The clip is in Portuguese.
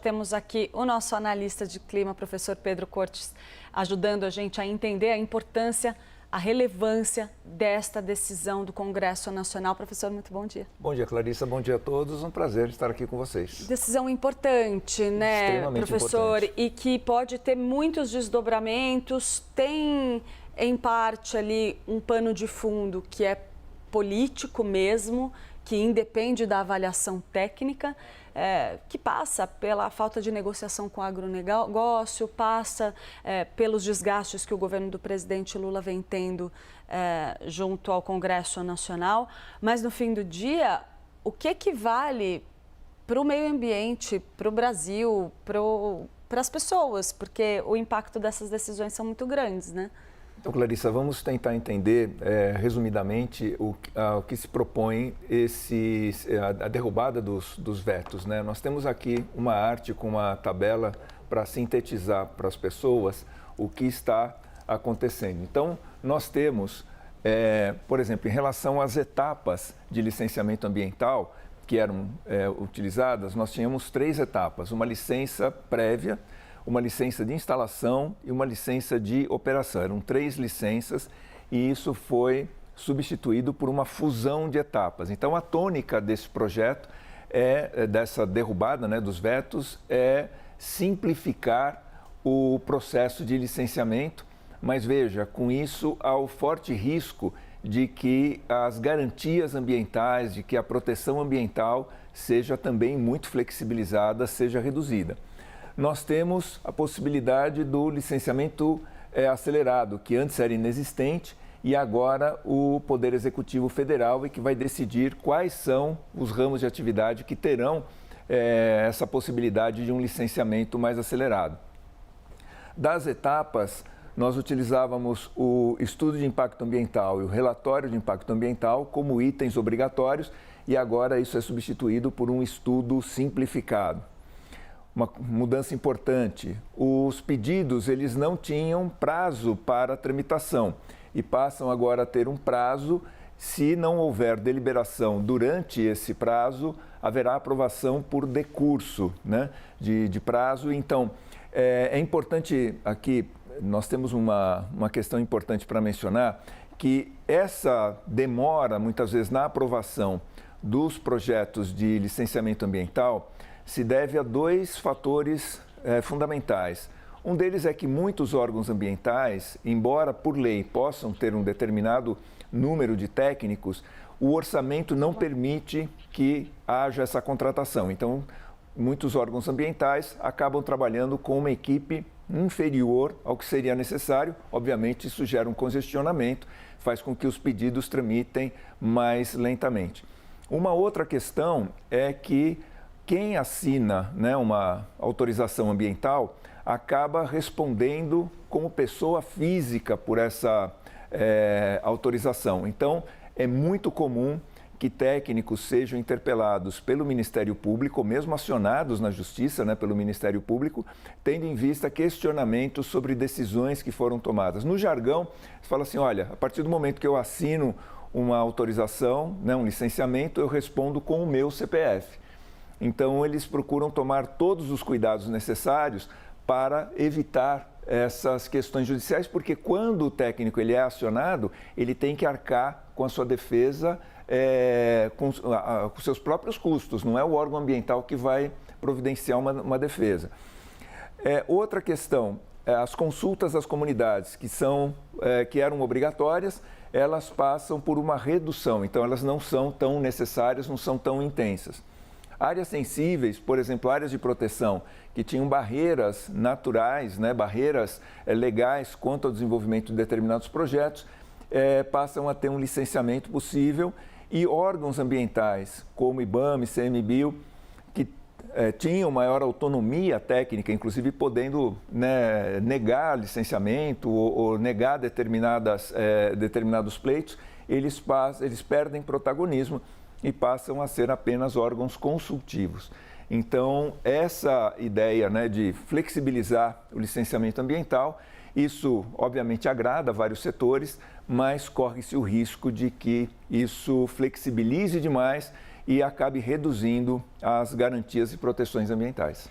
temos aqui o nosso analista de clima, professor Pedro Cortes, ajudando a gente a entender a importância, a relevância desta decisão do Congresso Nacional. Professor, muito bom dia. Bom dia, Clarissa. Bom dia a todos. Um prazer estar aqui com vocês. Decisão importante, né, extremamente professor? Importante. E que pode ter muitos desdobramentos. Tem, em parte, ali um pano de fundo que é político mesmo, que independe da avaliação técnica, que passa pela falta de negociação com o agronegócio, passa pelos desgastes que o governo do presidente Lula vem tendo junto ao Congresso Nacional. Mas, no fim do dia, o que vale para o meio ambiente, para o Brasil, para as pessoas? Porque o impacto dessas decisões são muito grandes, né? Então, Clarissa, vamos tentar entender, resumidamente, o que se propõe a derrubada dos vetos, né? Nós temos aqui uma arte com uma tabela para sintetizar para as pessoas o que está acontecendo. Então, nós temos, por exemplo, em relação às etapas de licenciamento ambiental que eram utilizadas, nós tínhamos 3 etapas: uma licença prévia, uma licença de instalação e uma licença de operação. Eram 3 licenças e isso foi substituído por uma fusão de etapas. Então, a tônica desse projeto, dessa derrubada, né, dos vetos, é simplificar o processo de licenciamento, mas veja, com isso há o forte risco de que as garantias ambientais, de que a proteção ambiental seja também muito flexibilizada, seja reduzida. Nós temos a possibilidade do licenciamento acelerado, que antes era inexistente, e agora o Poder Executivo Federal é que vai decidir quais são os ramos de atividade que terão essa possibilidade de um licenciamento mais acelerado. Das etapas, nós utilizávamos o estudo de impacto ambiental e o relatório de impacto ambiental como itens obrigatórios, e agora isso é substituído por um estudo simplificado. Uma mudança importante: os pedidos eles não tinham prazo para tramitação e passam agora a ter um prazo. Se não houver deliberação durante esse prazo, haverá aprovação por decurso, né, de prazo. Então, é importante aqui, nós temos uma questão importante para mencionar, que essa demora, muitas vezes, na aprovação dos projetos de licenciamento ambiental se deve a 2 fatores fundamentais. Um deles é que muitos órgãos ambientais, embora por lei possam ter um determinado número de técnicos, o orçamento não permite que haja essa contratação. Então, muitos órgãos ambientais acabam trabalhando com uma equipe inferior ao que seria necessário. Obviamente, isso gera um congestionamento, faz com que os pedidos tramitem mais lentamente. Uma outra questão é que quem assina, né, uma autorização ambiental acaba respondendo como pessoa física por essa autorização. Então, é muito comum que técnicos sejam interpelados pelo Ministério Público, ou mesmo acionados na Justiça, né, pelo Ministério Público, tendo em vista questionamentos sobre decisões que foram tomadas. No jargão, se fala assim: olha, a partir do momento que eu assino uma autorização, né, um licenciamento, eu respondo com o meu CPF. Então, eles procuram tomar todos os cuidados necessários para evitar essas questões judiciais, porque quando o técnico ele é acionado, ele tem que arcar com a sua defesa, com seus próprios custos, não é o órgão ambiental que vai providenciar uma defesa. Outra questão, as consultas às comunidades, que eram obrigatórias, elas passam por uma redução, então elas não são tão necessárias, não são tão intensas. Áreas sensíveis, por exemplo, áreas de proteção, que tinham barreiras naturais, né, barreiras legais quanto ao desenvolvimento de determinados projetos, passam a ter um licenciamento possível, e órgãos ambientais, como IBAMA e ICMBio, que tinham maior autonomia técnica, inclusive podendo, né, negar licenciamento ou negar determinados pleitos, eles perdem protagonismo e passam a ser apenas órgãos consultivos. Então, essa ideia, né, de flexibilizar o licenciamento ambiental, isso obviamente agrada a vários setores, mas corre-se o risco de que isso flexibilize demais e acabe reduzindo as garantias e proteções ambientais.